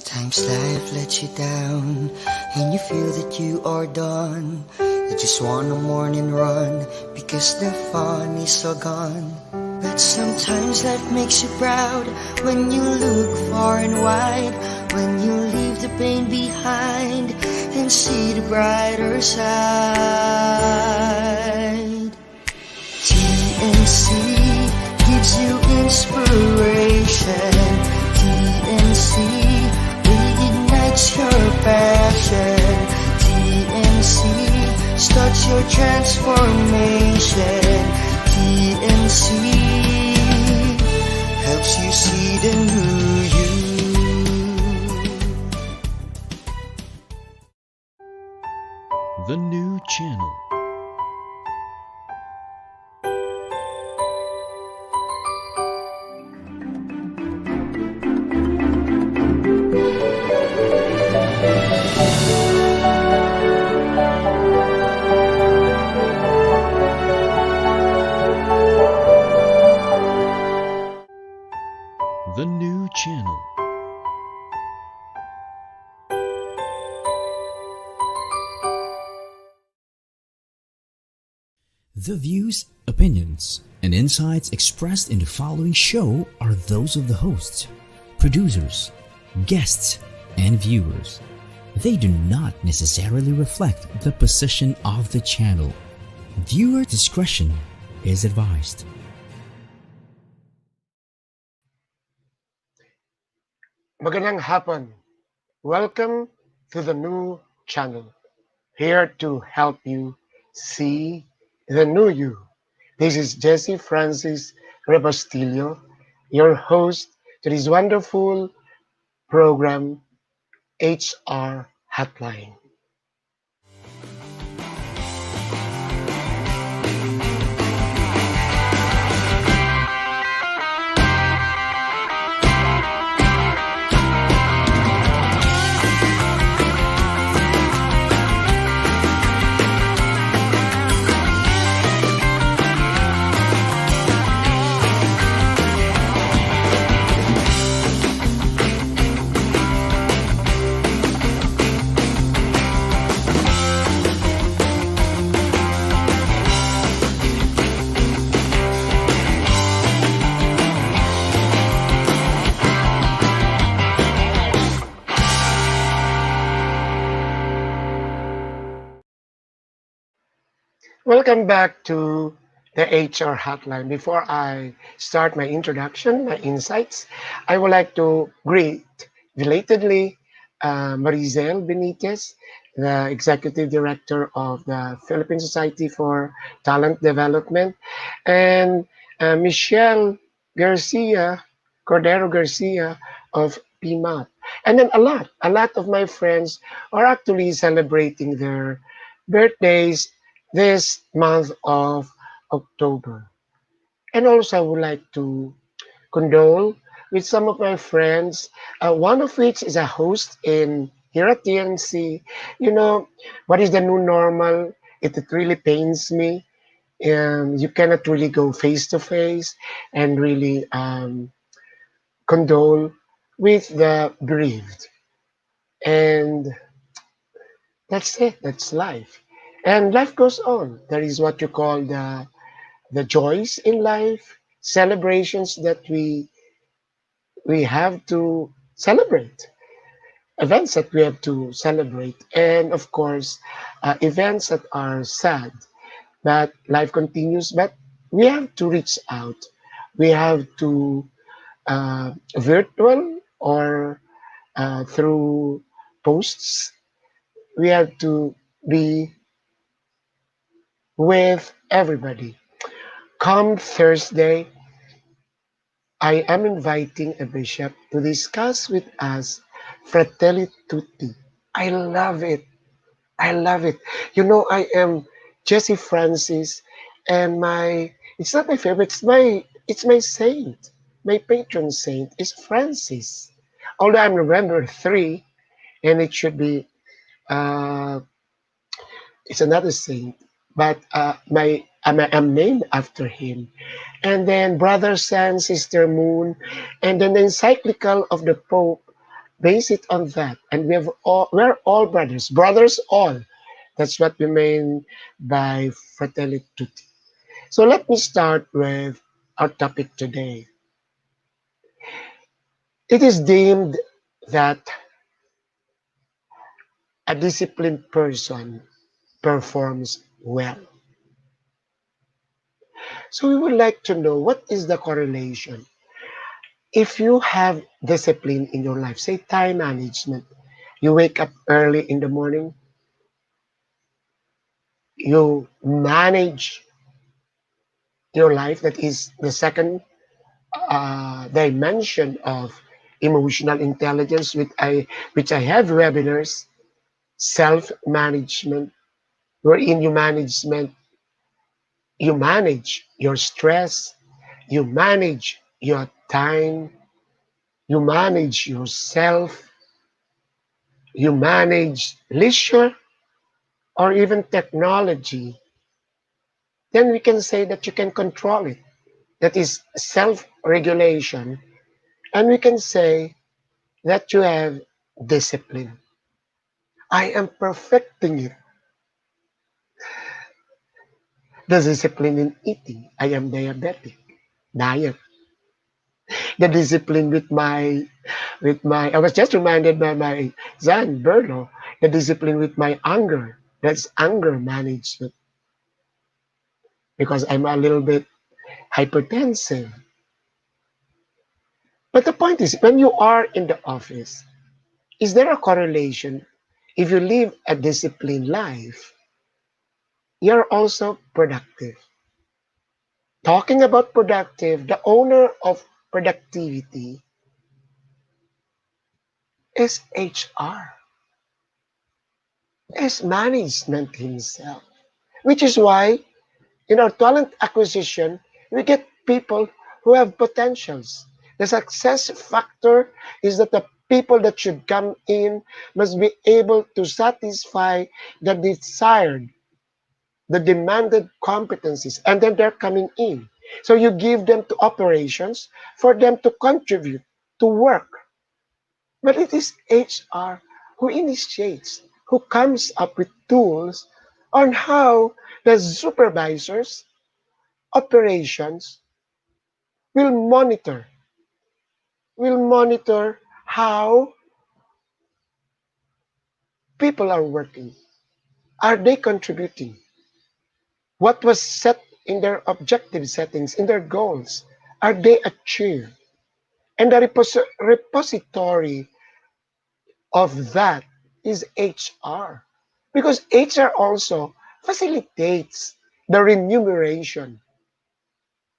Sometimes life lets you down and you feel that you are done. You just want a morning run because the fun is all gone. But sometimes life makes you proud when you look far and wide, when you leave the pain behind and see the brighter side. TNC gives you inspiration. TNC reignites your passion. TNC starts your transformation. TNC helps you see the new you. The new channel. The new channel. The views, opinions, and insights expressed in the following show are those of the hosts, producers, guests, and viewers. They do not necessarily reflect the position of the channel. Viewer discretion is advised. Magandang hapon. Welcome to the new channel. Here to help you see the new you. This is Jesse Francis Rebustillo, your host to this wonderful program, HR Hotline. Welcome back to the HR Hotline. Before I start my introduction, my insights, I would like to greet belatedly Marizel Benitez, the Executive Director of the Philippine Society for Talent Development, and Michelle Garcia, Cordero Garcia of PMAP. And then a lot of my friends are actually celebrating their birthdays this month of October. And also, I would like to condole with some of my friends, one of which is a host in here at TNC. You know, what is the new normal? It really pains me. You cannot really go face to face and really condole with the bereaved. And that's it, that's life. And life goes on. There is what you call the joys in life, celebrations that we have to celebrate, events that we have to celebrate, and of course, events that are sad. But life continues. But we have to reach out. We have to virtual or through posts. We have to be with everybody. Come Thursday, I am inviting a bishop to discuss with us Fratelli Tutti. I love it. I love it. You know, I am Jesse Francis, and it's not my favorite, it's my saint. My patron saint is Francis. Although I'm November 3, and it should be uh, it's another saint, but I'm named after him. And then Brother Sun, Sister Moon, and then the encyclical of the Pope, base it on that. And we're all brothers, brothers all. That's what we mean by fratelli tutti. So let me start with our topic today. It is deemed that a disciplined person performs well. So we would like to know what is the correlation. If you have discipline in your life, say time management, you wake up early in the morning, you manage your life. That is the second dimension of emotional intelligence, which I have webinars, self-management, wherein you manage your stress, you manage your time, you manage yourself, you manage leisure or even technology, then we can say that you can control it. That is self-regulation. And we can say that you have discipline. I am perfecting it. The discipline in eating. I am diabetic. Diet. The discipline with my I was just reminded by my son, Berlo, the discipline with my anger. That's anger management. Because I'm a little bit hypertensive. But the point is, when you are in the office, is there a correlation? If you live a disciplined life, you're also productive. Talking about productive, the owner of productivity is HR, is management himself. Which is why in our talent acquisition, we get people who have potentials. The success factor is that the people that should come in must be able to satisfy the desired, the demanded competencies, and then they're coming in. So you give them to operations for them to contribute to work. But it is HR who initiates, who comes up with tools on how the supervisors, operations will monitor, how people are working. Are they contributing? What was set in their objective settings, in their goals? Are they achieved? And the repository of that is HR. Because HR also facilitates the remuneration.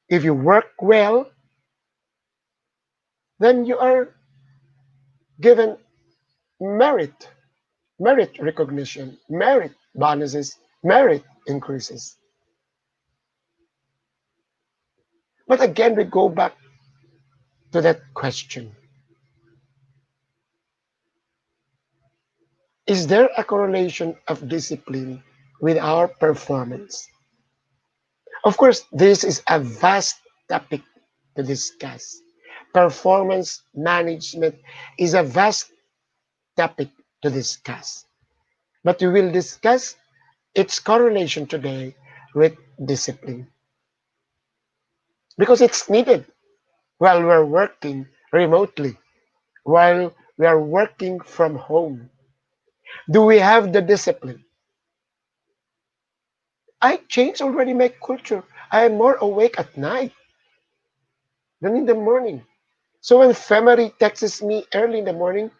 If you work well, then you are given merit, merit recognition, merit bonuses, merit increases. But again, we go back to that question. Is there a correlation of discipline with our performance? Of course, this is a vast topic to discuss. Performance management is a vast topic to discuss. But we will discuss its correlation today with discipline. Because it's needed while we're working remotely, while we are working from home. Do we have the discipline? I changed already my culture. I am more awake at night than in the morning. So when family texts me early in the morning,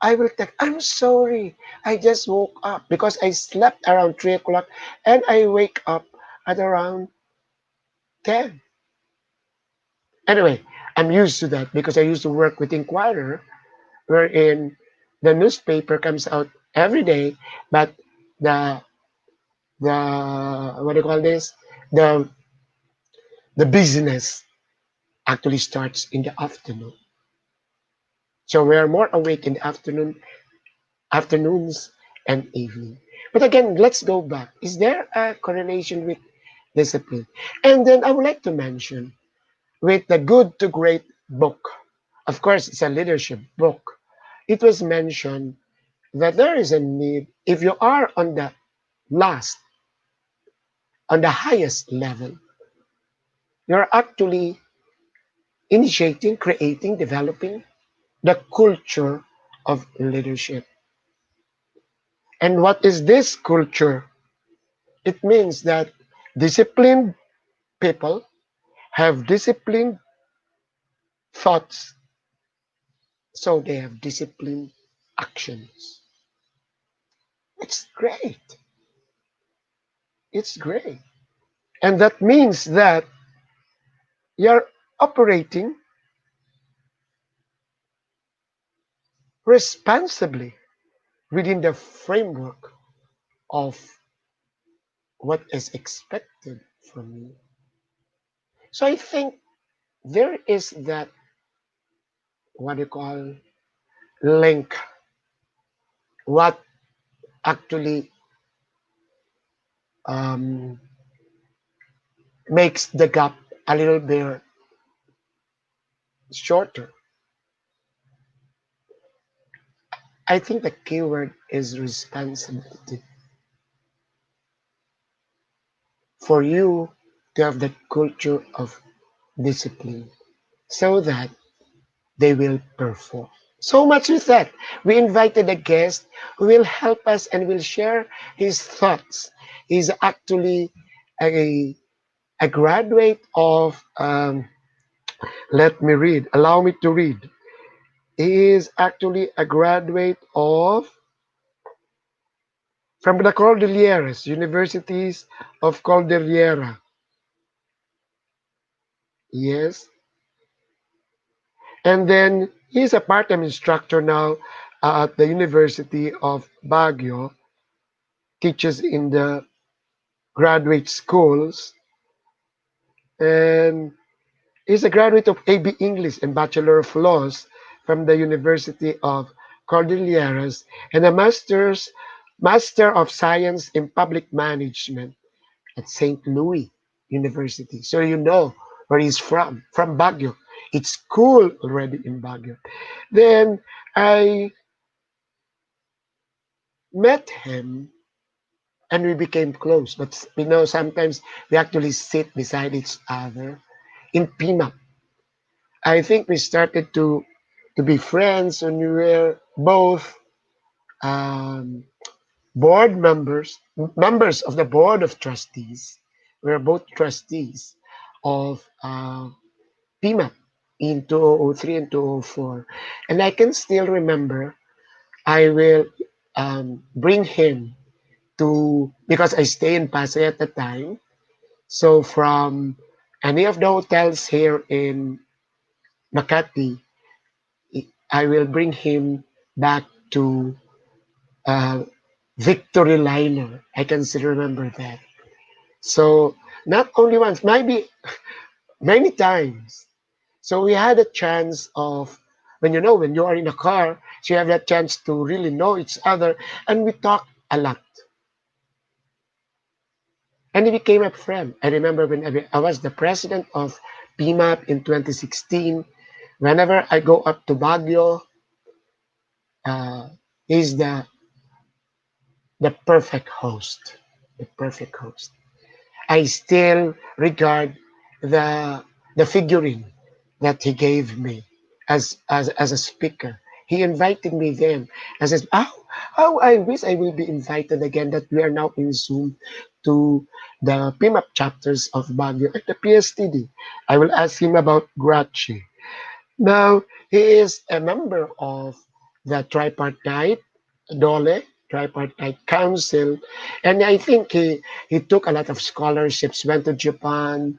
I will text, I'm sorry, I just woke up because I slept around 3 o'clock and I wake up at around 10. Anyway, I'm used to that because I used to work with Inquirer, wherein the newspaper comes out every day, but the what do you call this? The the business actually starts in the afternoon. So we are more awake in the afternoons and evening. But again, let's go back. Is there a correlation with discipline? And then I would like to mention with the Good to Great book. Of course, it's a leadership book. it was mentioned that there is a need, if you are on the last, on the highest level, you're actually initiating, creating, developing the culture of leadership. And what is this culture? It means that disciplined people have disciplined thoughts, so they have disciplined actions. It's great. It's great. And that means that you're operating responsibly within the framework of what is expected from you. So I think there is that, what you call, link, what actually um, makes the gap a little bit shorter. I think the keyword is responsibility. For you to have that culture of discipline so that they will perform. So much with that. We invited a guest who will help us and will share his thoughts. He's actually a, a graduate of, let me read, allow me to read. He is actually a graduate of, from the Cordilleras, Universities of Cordillera. Yes. And then he's a part-time instructor now at the University of Baguio, teaches in the graduate schools, and he's a graduate of AB English and Bachelor of Laws from the University of Cordilleras and a Master of Science in Public Management at St. Louis University. So you know where he's from Baguio. It's cool already in Baguio. Then I met him and we became close. But sometimes we actually sit beside each other in PMAP. I think we started to be friends when we were both um, board members, members of the board of trustees. We were both trustees of PMAP in 2003 and 2004. And I can still remember I will bring him to, because I stay in Pasay at the time. So from any of the hotels here in Makati, I will bring him back to uh, Victory Liner. I can still remember that. So not only once, maybe many times. So we had a chance of, when you are in a car, so you have that chance to really know each other, and we talked a lot. And he became a friend. I remember when I was the president of PMAP in 2016. Whenever I go up to Baguio, uh, he's the perfect host. The perfect host. I still regard the the figurine that he gave me as a speaker. He invited me then. I says, oh, I wish I will be invited again that we are now in Zoom to the PMAP chapters of Baguio at the PSTD. I will ask him about Grachi. Now, he is a member of the tripartite DOLE, tripartite council, and I think he took a lot of scholarships, went to Japan,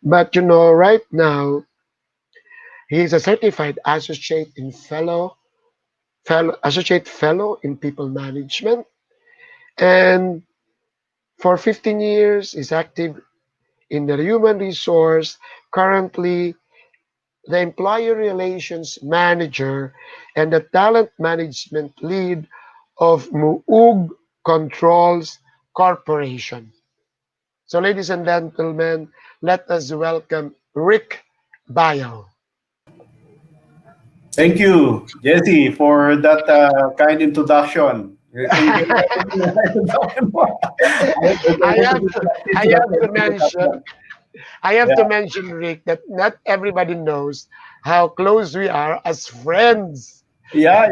but right now he is a certified associate fellow in people management, and for 15 years is active in the human resource, currently the employee relations manager and the talent management lead of Moog Controls Corporation. So, ladies and gentlemen, let us welcome Ric Bayao. Thank you, Jesse, for that kind introduction. I have to, I have to mention I have Yeah, to mention, Rick, that not everybody knows how close we are as friends. yeah,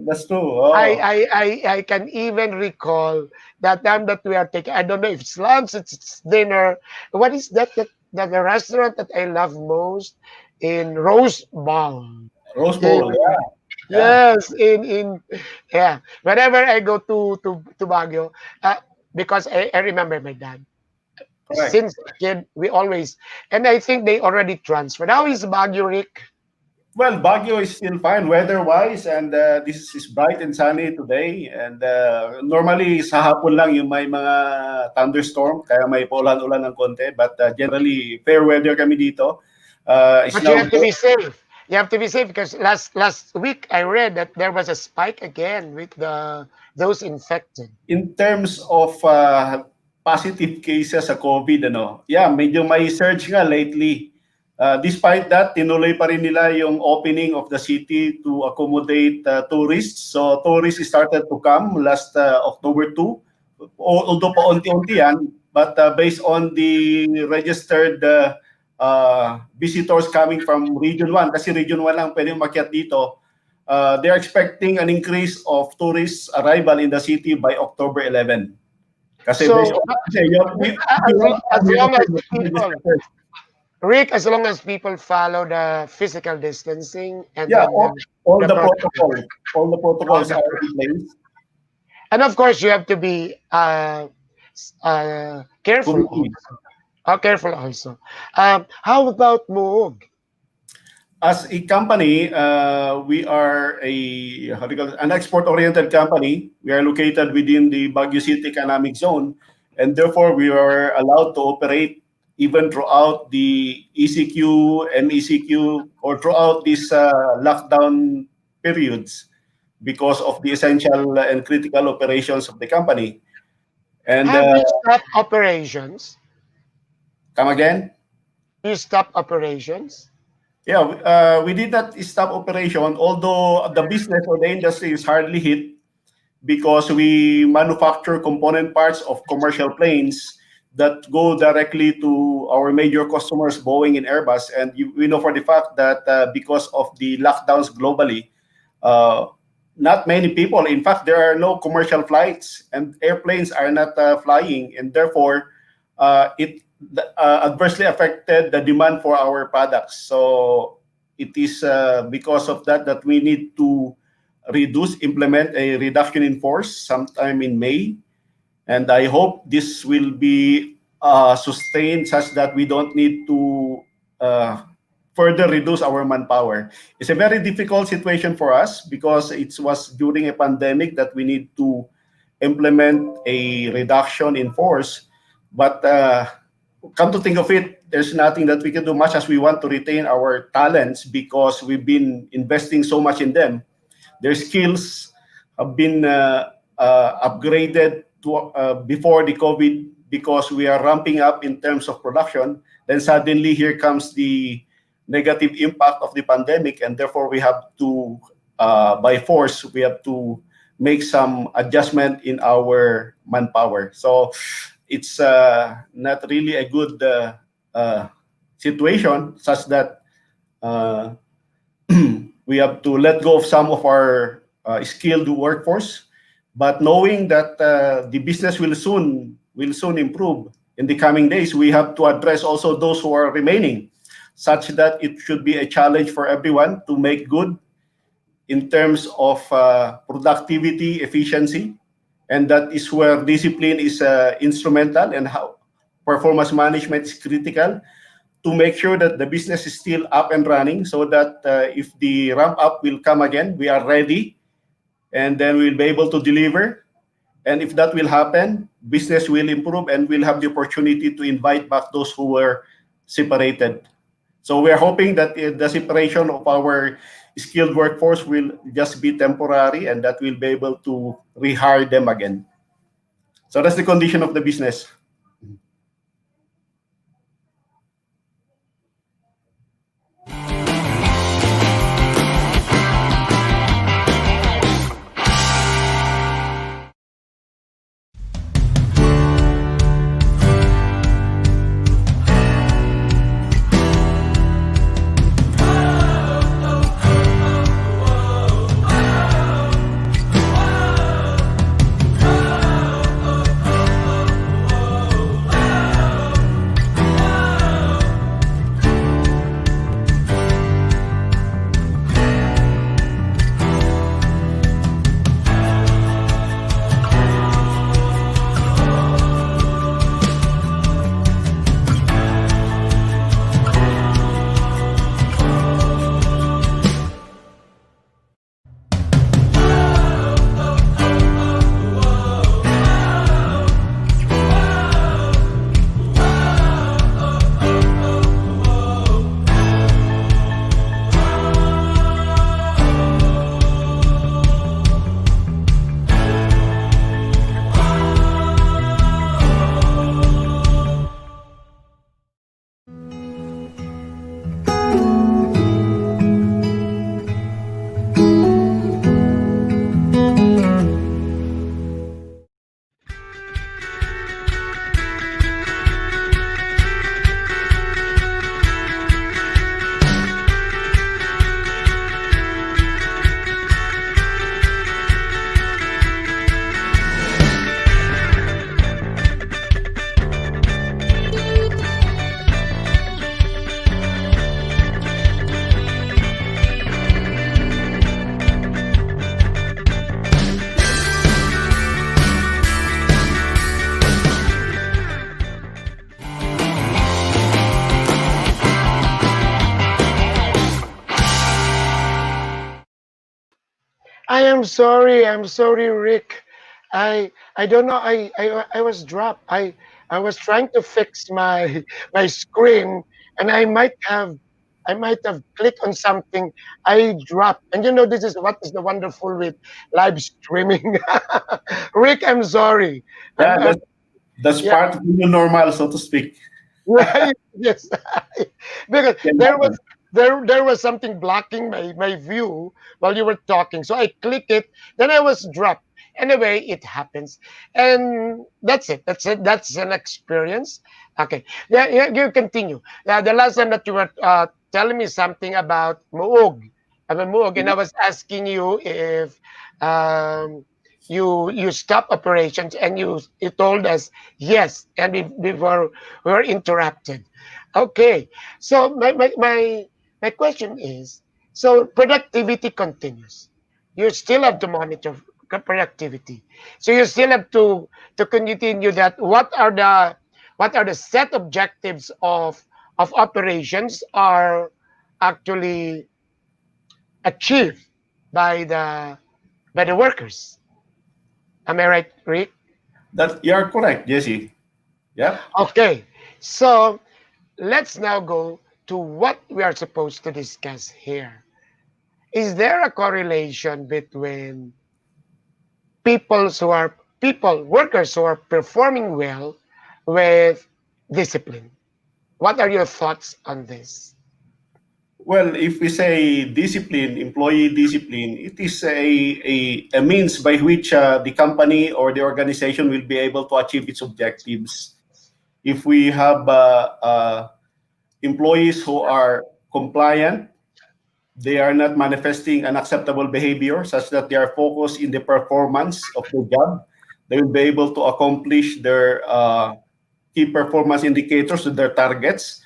that's true. Oh, I can even recall that time that we are taking, I don't know if it's lunch, it's dinner. What is that the restaurant that I love most in Rose Bowl? Rose In, Bowl. Yeah, yeah, yes, in yeah. Whenever I go to Baguio, because I remember my dad. correct. Since a kid, we always, and I think they already transferred. How is Baguio, Rick? Well, Baguio is still fine weather-wise, and this is bright and sunny today. And normally sa hapon lang yung may mga thunderstorm, kaya may paulan-ulan ng konti. But generally, fair weather kami dito. It's But you now have to be safe. You have to be safe because last week I read that there was a spike again with the those infected. in terms of positive cases sa COVID, yeah, medyo may surge nga lately. Despite that, tinuloy pa rin nila yung opening of the city to accommodate tourists. So tourists started to come last October 2, although paunti-unti yan, but based on the registered visitors coming from Region 1, kasi Region 1 lang pwede umakyat dito, they're expecting an increase of tourist arrival in the city by October 11. Kasi So based on kasi as long as people, Rick, as long as people follow the physical distancing and yeah, then all the the protocol. protocols, all the All protocols the are in place. And of course, you have to be careful Committee. also. Careful also. How about Moog? As a company, we are a how do you call it, an export-oriented company. We are located within the Baguio City Economic Zone, and therefore we are allowed to operate even throughout the ECQ, MECQ, or throughout these lockdown periods because of the essential and critical operations of the company. And Have you stopped operations? come again? You stop operations? Yeah, we did not stop operation, although the business or the industry is hardly hit because we manufacture component parts of commercial planes that go directly to our major customers, Boeing and Airbus. And we know for the fact that because of the lockdowns globally, uh, not many people, in fact, there are no commercial flights and airplanes are not flying. And therefore, it adversely affected the demand for our products. So it is because of that that we need to implement a reduction in force sometime in May. And I hope this will be sustained such that we don't need to further reduce our manpower. It's a very difficult situation for us because it was during a pandemic that we need to implement a reduction in force. But come to think of it, there's nothing that we can do much as we want to retain our talents because we've been investing so much in them. Their skills have been upgraded to before the COVID because we are ramping up in terms of production. Then suddenly here comes the negative impact of the pandemic, and therefore we have to, by force, we have to make some adjustment in our manpower. So it's not really a good situation, such that we have to let go of some of our skilled workforce. But knowing that the business will soon improve in the coming days, we have to address also those who are remaining, such that it should be a challenge for everyone to make good in terms of productivity, efficiency, and that is where discipline is instrumental, and how performance management is critical to make sure that the business is still up and running, so that if the ramp up will come again, we are ready, and then we'll be able to deliver. And if that will happen, business will improve, and we'll have the opportunity to invite back those who were separated. So we are hoping that the separation of our skilled workforce will just be temporary, and that we'll be able to rehire them again. So that's the condition of the business. I am sorry. I'm sorry, Rick. I don't know. I was dropped. I was trying to fix my my screen, and I might have clicked on something. I dropped. And you know, this is what is the wonderful with live streaming. Rick, I'm sorry. Yeah, I'm that's yeah. part of the new normal, so to speak. Right. Yes. Because Can there happen. there was something blocking my view while you were talking. So I click it, then I was dropped. Anyway, it happens. And that's it. That's it. That's an experience. Okay. Yeah, yeah, you continue. The last time that you were telling me something about Moog. About Moog, and I was asking you if um you stop operations, and you told us yes, and before we were interrupted. Okay, so my question is, so productivity continues. You still have to monitor productivity. So you still have to continue that. What are the set objectives of operations are actually achieved by the workers? Am I right, Rick? That you are correct, Jesse. Yeah. Okay, so let's now go to what we are supposed to discuss here. Is there a correlation between workers who are performing well with discipline? What are your thoughts on this? Well, if we say discipline, employee discipline, it is a means by which the company or the organization will be able to achieve its objectives. If we have employees who are compliant, they are not manifesting unacceptable behavior such that they are focused in the performance of the job, they will be able to accomplish their key performance indicators to their targets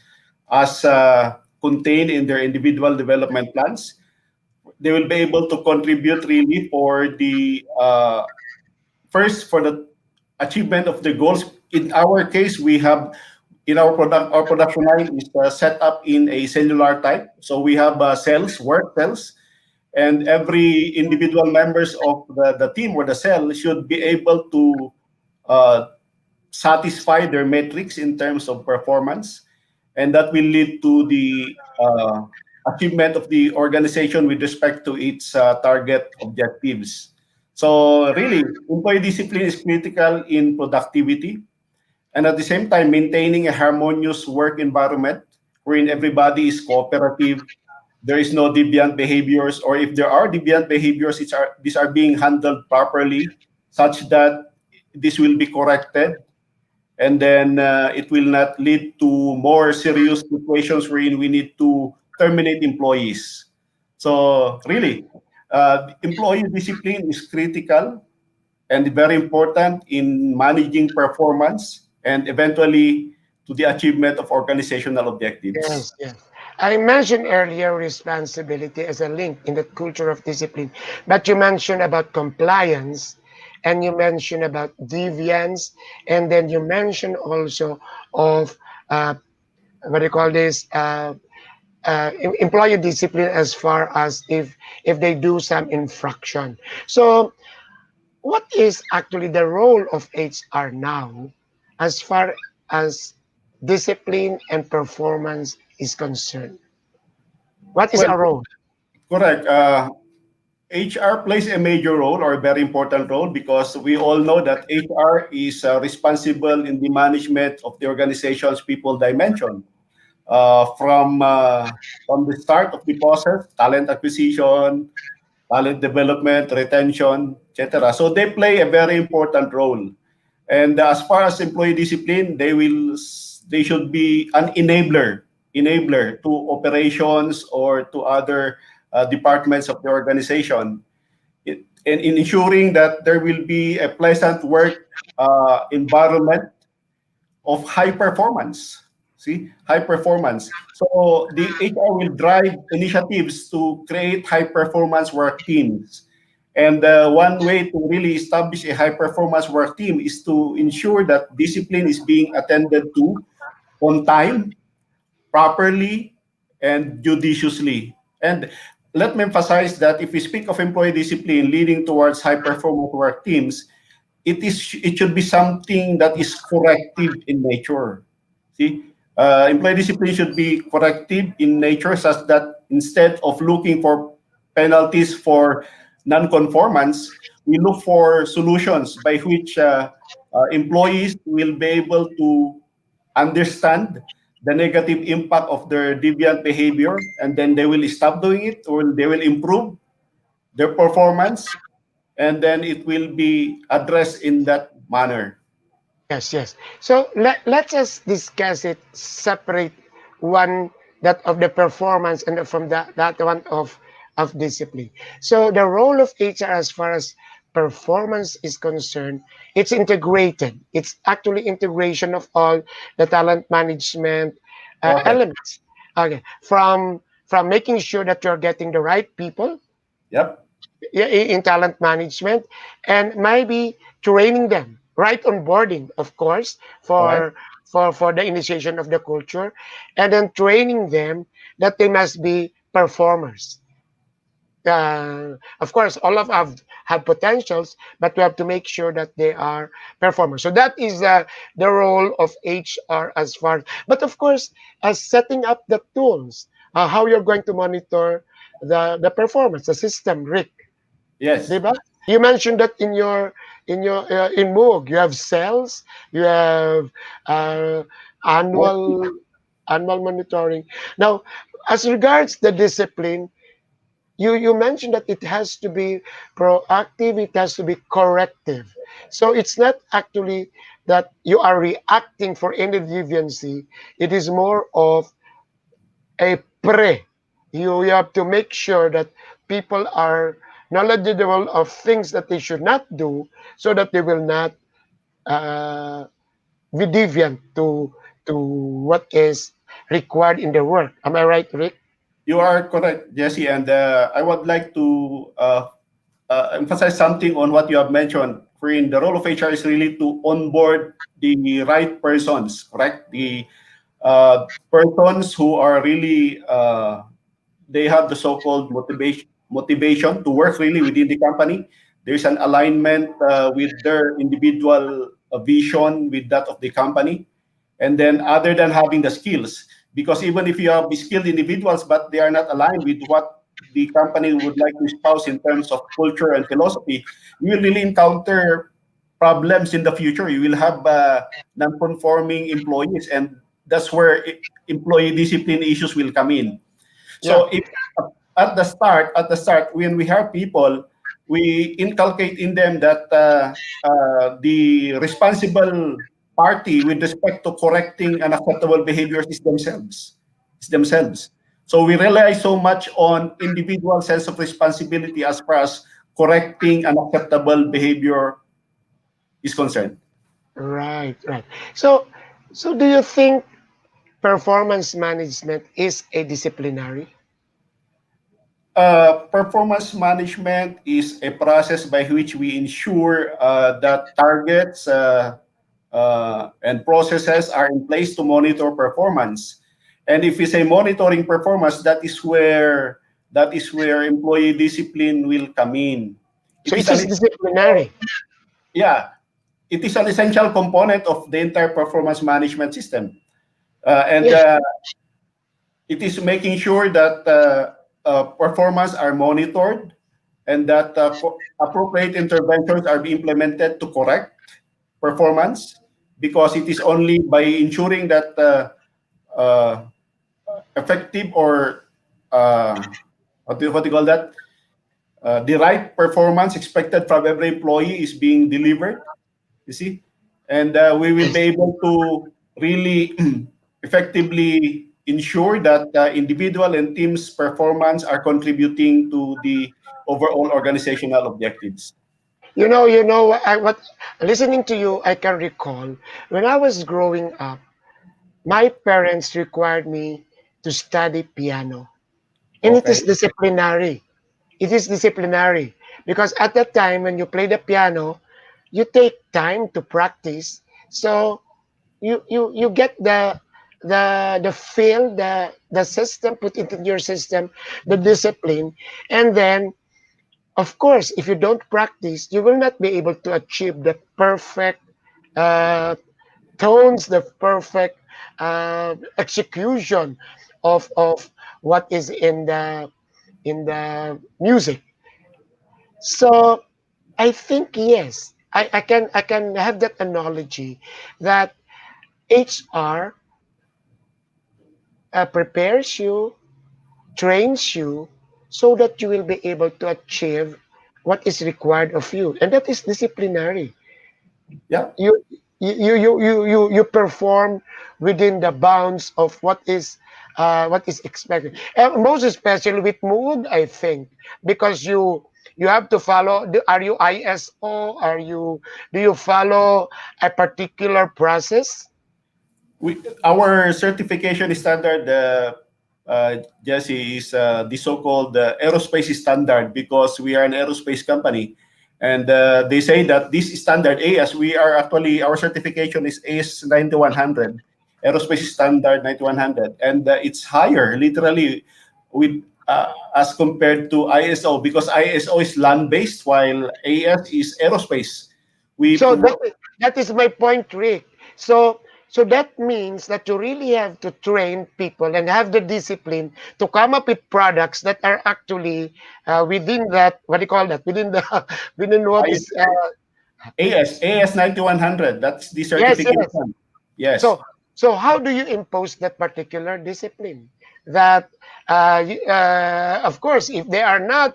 as contained in their individual development plans. They will be able to contribute really for the first for the achievement of the goals. In our case, we have in our production line is set up in a cellular type. So we have cells, work cells, and every individual members of the team or the cell should be able to uh, satisfy their metrics in terms of performance, and that will lead to the achievement of the organization with respect to its target objectives. So really, employee discipline is critical in productivity, and at the same time, maintaining a harmonious work environment wherein everybody is cooperative, there is no deviant behaviors, or if there are deviant behaviors, these are being handled properly such that this will be corrected, and then it will not lead to more serious situations wherein we need to terminate employees. So really, employee discipline is critical and very important in managing performance and eventually to the achievement of organizational objectives. Yes, yes. I mentioned earlier responsibility as a link in the culture of discipline, but you mentioned about compliance, and you mentioned about deviance, and then you mentioned also of what do you call this, employee discipline, as far as if they do some infraction. So what is actually the role of HR now as far as discipline and performance is concerned? What is Well, our role? correct. HR plays a major role or a very important role because we all know that HR is responsible in the management of the organization's people dimension. From the start of the process, talent acquisition, talent development, retention, etc. So they play a very important role. And as far as employee discipline, they should be an enabler to operations or to other departments of the organization. And in ensuring that there will be a pleasant work environment of high performance. See, high performance. So the HR will drive initiatives to create high performance work teams. And one way to really establish a high performance work team is to ensure that discipline is being attended to on time, properly, and judiciously. And let me emphasize that if we speak of employee discipline leading towards high performance work teams, it should be something that is corrective in nature. See, employee discipline should be corrective in nature, such that instead of looking for penalties for non-conformance, we look for solutions by which employees will be able to understand the negative impact of their deviant behavior, and then they will stop doing it, or they will improve their performance, and then it will be addressed in that manner. Yes, yes. So let's just discuss it separate, one that of the performance and from that one of discipline. So the role of HR as far as performance is concerned, it's integrated. It's actually integration of all the talent management Perfect. elements. Okay, from making sure that you're getting the right people Yep. in talent management, and maybe training them, right, onboarding of course Correct. for the initiation of the culture, and then training them that they must be performers. Of course, all of have potentials, but we have to make sure that they are performers. So that is the role of HR as far. But of course, as setting up the tools, how you're going to monitor the performance, the system, Rick. Yes. Diba? You mentioned that in Moog you have sales, you have uh, annual annual monitoring. Now, as regards the discipline, you mentioned that it has to be proactive, it has to be corrective. So it's not actually that you are reacting for any deviancy. It is more of a pre. You have to make sure that people are knowledgeable of things that they should not do so that they will not uh, be deviant to what is required in the work. Am I right, Rick? You are correct, Jesse. And I would like to emphasize something on what you have mentioned. Wherein the role of HR is really to onboard the right persons, correct? The persons who are really they have the so-called motivation to work really within the company. There's an alignment with their individual vision with that of the company. And then other than having the skills, because even if you have skilled individuals but they are not aligned with what the company would like to espouse in terms of culture and philosophy, you will really encounter problems in the future. You will have non-conforming employees, and that's where employee discipline issues will come in. Yeah. So if at the start, when we hire people, we inculcate in them that the responsible party with respect to correcting unacceptable behaviors is themselves. Is themselves. So we rely so much on individual sense of responsibility as far as correcting unacceptable behavior is concerned. Right, right. So do you think performance management is a disciplinary? Performance management is a process by which we ensure that targets and processes are in place to monitor performance. And if we say monitoring performance, that is where employee discipline will come in. So It is it an is disciplinary. yeah, it is an essential component of the entire performance management system. And Yes. it is making sure that performance are monitored and that appropriate interventions are being implemented to correct performance, because it is only by ensuring that uh, effective or what do you call that, the right performance expected from every employee is being delivered, you see, and we will be able to really effectively ensure that individual and teams performance are contributing to the overall organizational objectives. What listening to you, I can recall when I was growing up, my parents required me to study piano. And it is Okay. disciplinary. It is disciplinary because at that time when you play the piano, you take time to practice. So you get the feel, the system, put it in your system, the discipline, and then of course, if you don't practice, you will not be able to achieve the perfect uh, tones, the perfect execution of what is in the music. So I think yes, I can have that analogy that HR prepares you, trains you, so that you will be able to achieve what is required of you, and that is disciplinary. Yeah. You perform within the bounds of what is expected, and most especially with Moog, I think, because you have to follow. Are you ISO? Are you Do you follow a particular process? Our certification standard, Jesse, is the so-called aerospace standard because we are an aerospace company, and they say that this standard AS, we are actually our certification is AS 9100, aerospace standard 9100, and it's higher, literally, with as compared to ISO because ISO is land-based while AS is aerospace. We So promote. that is my point, Rick. So that means that you really have to train people and have the discipline to come up with products that are actually within that, what do you call that, within the within what is AS 9100. That's the yes, yes. certification. Yes. So, so how do you impose that particular discipline? That, of course, if they are not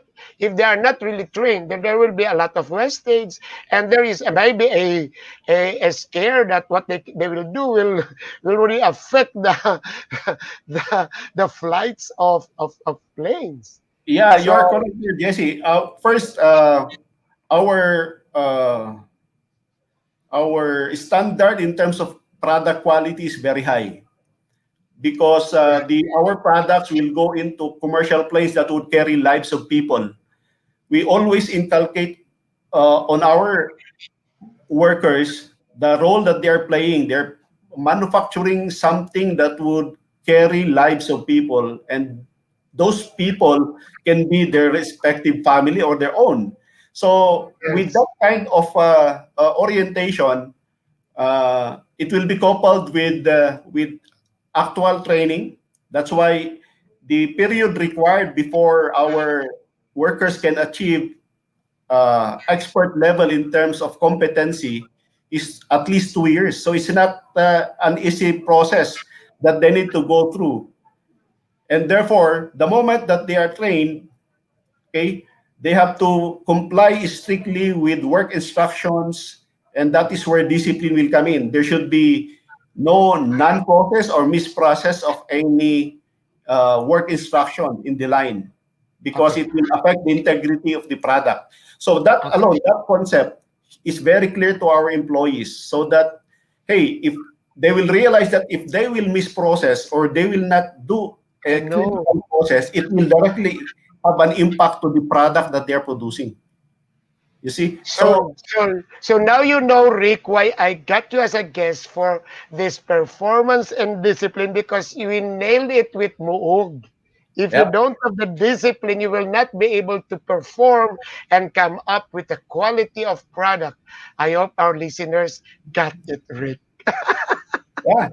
really trained, then there will be a lot of wastage, and there is maybe a scare that what they will do will really affect the flights of planes. Yeah, you So are correct here, Jesse. First, our uh, our standard in terms of product quality is very high because the our products will go into commercial planes that would carry lives of people. We always inculcate on our workers the role that they're playing. They're manufacturing something that would carry lives of people, and those people can be their respective family or their own. So, with yes, that kind of orientation, it will be coupled with actual training. That's why the period required before our workers can achieve expert level in terms of competency is at least 2 years. So it's not an easy process that they need to go through. And therefore, the moment that they are trained, okay, they have to comply strictly with work instructions, and that is where discipline will come in. There should be no non-process or misprocess of any work instruction in the line because okay, it will affect the integrity of the product. So that okay. alone, that concept is very clear to our employees so that, hey, if they will realize that if they will misprocess or they will not do I a know. critical process, it will directly have an impact to the product that they're producing. You see? So, So now you know, Rick, why I got you as a guest for this performance and discipline, because you nailed it with Moog. If you yeah, don't have the discipline, you will not be able to perform and come up with the quality of product. I hope our listeners got it, Rick. yeah.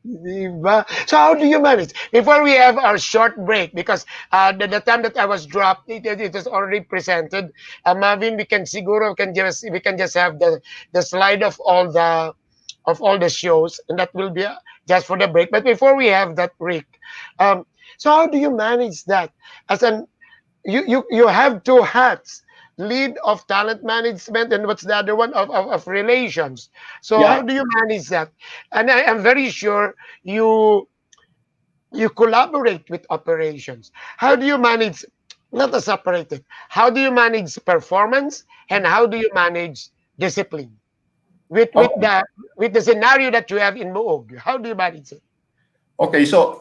Diba? So how do you manage? Before we have our short break, because the time that I was dropped, it was already presented. Marvin, we can just have the slide of all the shows, and that will be just for the break. But before we have that break, um, so how do you manage that? As an you have two hats, lead of talent management, and what's the other one of relations. So how Yeah. do you manage that? And I am very sure you collaborate with operations. How do you manage, not a separated, how do you manage performance, and how do you manage discipline with Okay. with the scenario that you have in Moog? How do you manage it? Okay. So,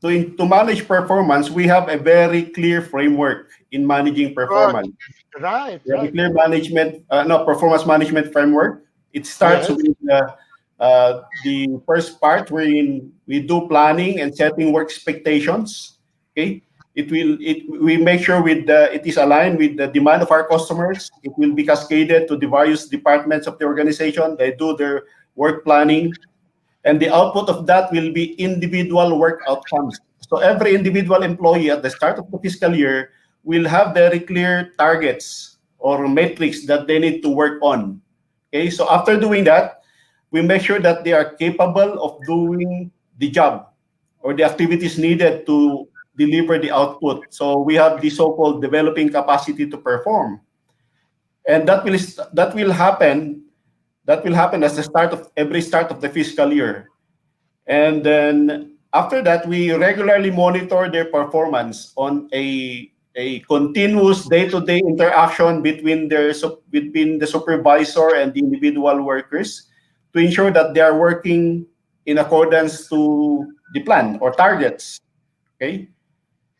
to manage performance, we have a very clear framework in managing Good. performance. Right, We have a right. clear management, no, performance management framework. It starts Yes. with The first part wherein we do planning and setting work expectations. Okay, we make sure it is aligned with the demand of our customers. It will be cascaded to the various departments of the organization. They do their work planning, and the output of that will be individual work outcomes. So every individual employee at the start of the fiscal year will have very clear targets or metrics that they need to work on. Okay, so after doing that, we make sure that they are capable of doing the job or the activities needed to deliver the output. So we have the so-called developing capacity to perform, and that will happen. That will happen as the start of the fiscal year. And then after that, we regularly monitor their performance on a continuous day-to-day interaction between the supervisor and the individual workers to ensure that they are working in accordance to the plan or targets. Okay,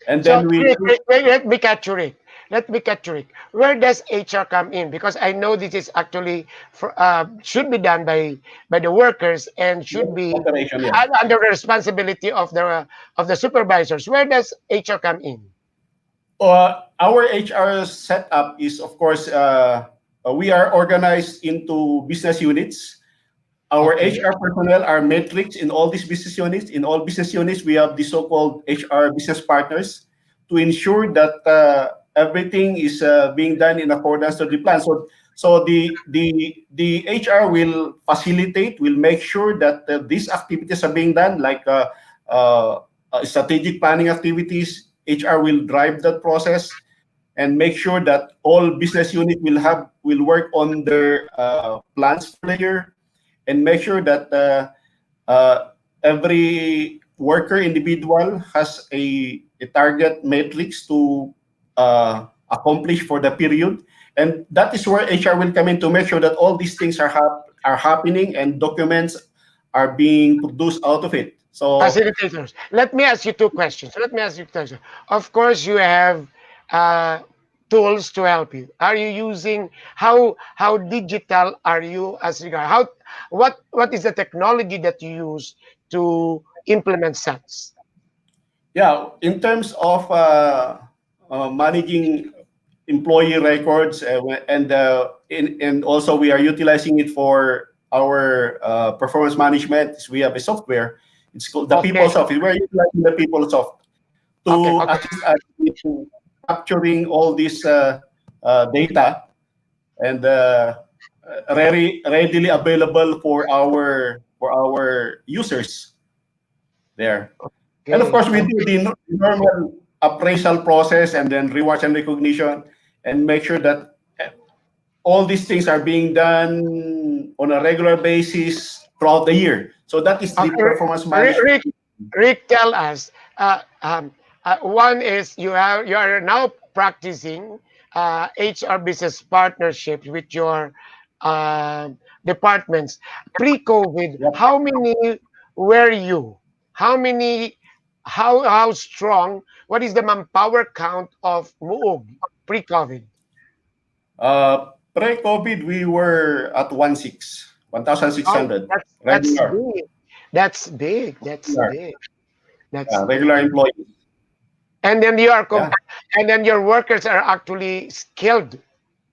and So then we let me capture it. Let me capture it. Where does HR come in? Because I know this is actually should be done by the workers and should be operation, yeah. under the responsibility of the supervisors. Where does HR come in? Our HR setup is, of course, we are organized into business units. Our Okay. HR personnel are matrix in all these business units. In all business units, we have the so-called HR business partners to ensure that everything is being done in accordance to the plan. So the HR will facilitate, will make sure that these activities are being done, like strategic planning activities. HR will drive that process and make sure that all business units will work on their plans for the year, and make sure that every worker individual has a target matrix to accomplish for the period. And that is where HR will come in to make sure that all these things are happening and documents are being produced out of it. So Facilitators. Let me ask you two questions. Let me ask you two questions. Of course, you have uh, tools to help you. Are you using how digital are you as regard what is the technology that you use to implement SATs? yeah, in terms of managing employee records, and also we are utilizing it for our performance management. We have a software. It's called the Okay, PeopleSoft. We're utilizing the PeopleSoft okay, to okay. assist us in capturing all this data and very readily available for our users there. And of Okay, course, we do the normal appraisal process and then rewards and recognition, and make sure that all these things are being done on a regular basis throughout the year. So that is the okay. performance Rick, management. Rick, Rick, tell us. One is you are now practicing HR business partnership with your departments. Pre-COVID, Yep. how many were you? How many? How strong? What is the manpower count of Moog pre-COVID? Pre-COVID, we were at Oh, 1,600 that's regular, big. That's big. That's regular, big. That's regular big. employees. And then Yeah. and then your workers are actually skilled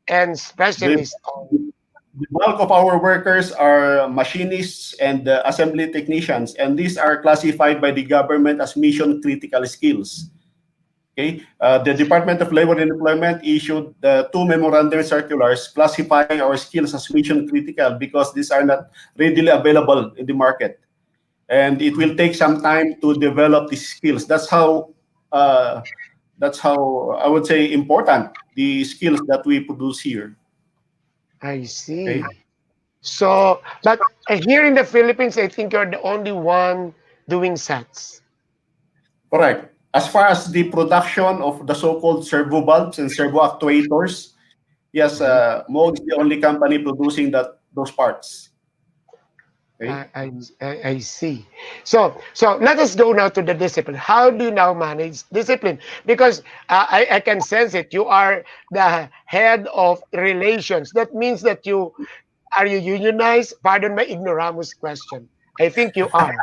and The, specialists on. the bulk of our workers are machinists and assembly technicians, and these are classified by the government as mission critical skills. Okay, the Department of Labor and Employment issued the two memorandum circulars classifying our skills as mission critical because these are not readily available in the market, and it will take some time to develop these skills. Uh, that's how I would say important the skills that we produce here. I Okay, see. So, but here in the Philippines, I think you're the only one doing SATs. correct. As far as the production of the so-called servo bulbs and servo actuators, yes, Mhm. Moog is the only company producing those parts. Okay. I, I, I see. So let us go now to the discipline. How do you now manage discipline? Because I can sense it. You are the head of relations. That means that you Are you unionized? Pardon my ignoramus question. I think you are.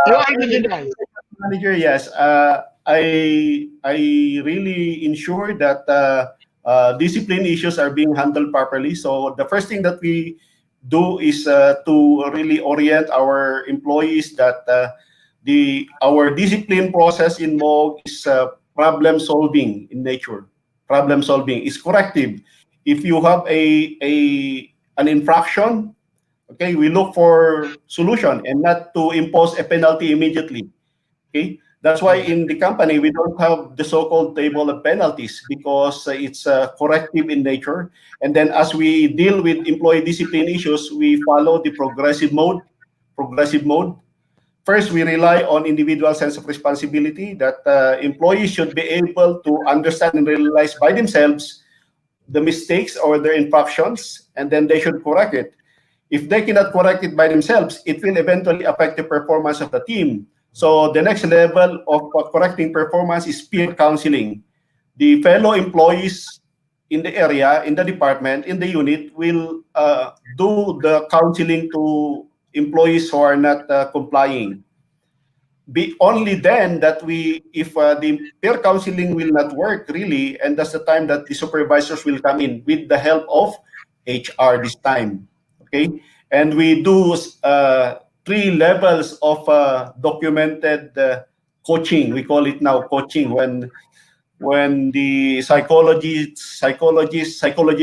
You are For me, unionized. manager, yes. I really ensure that discipline issues are being handled properly. So the first thing that we do is to really orient our employees that the our discipline process in Moog is problem solving in nature. Problem solving is corrective. If you have a an infraction, okay, we look for solution and not to impose a penalty immediately. Okay, that's why Yeah. in the company we don't have the so-called table of penalties because it's corrective in nature. And then as we deal with employee discipline issues, we follow the progressive mode. Progressive mode. First, we rely on individual sense of responsibility that employees should be able to understand and realize by themselves the mistakes or their infractions, and then they should correct it. If they cannot correct it by themselves, it will eventually affect the performance of the team. So the next level of correcting performance is peer counseling. The fellow employees in the area, in the department, in the unit will do the counseling to employees who are not complying. Be only then that we, if the peer counseling will not work really, and that's the time that the supervisors will come in with the help of HR this time. Okay, and we do three levels of documented coaching. We call it now coaching. When the psychology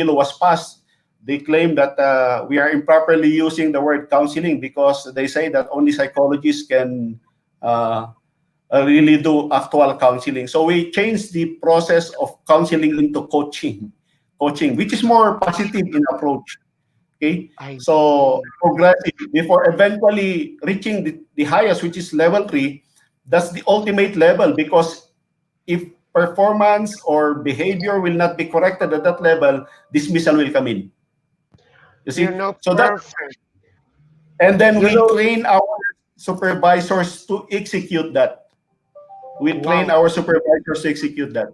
law was passed, they claim that we are improperly using the word counseling because they say that only psychologists can uh, really do actual counseling. So we changed the process of counseling into coaching, which is more positive in approach. Okay, I so see. progressive before eventually reaching the highest, which is level 3. That's the ultimate level because if performance or behavior will not be corrected at that level, dismissal will come in. You You see, know, so that, perfect. and then You we know, train our supervisors to execute that. We train wow. our supervisors to execute that.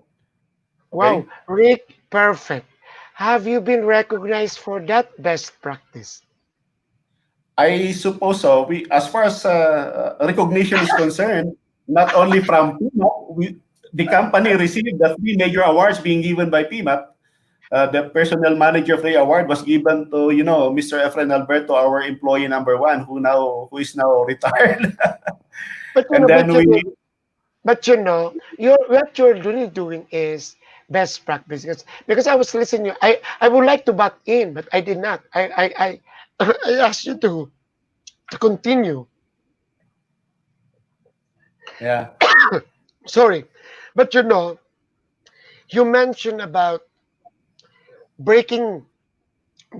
Wow. Okay. Rick, perfect. Have you been recognized for that best practice? I suppose so. We, as far as recognition is concerned, not only from PMAP, the company received the three major awards being given by PMAP. The Personnel Manager of the Award was given to Mr. Efren Alberto, our employee number one, who is now retired. But you And know, then we what you're really doing is best practice. Because I was listening, I would like to butt in, but I did not. I asked you to continue. yeah. Sorry, but you mentioned about breaking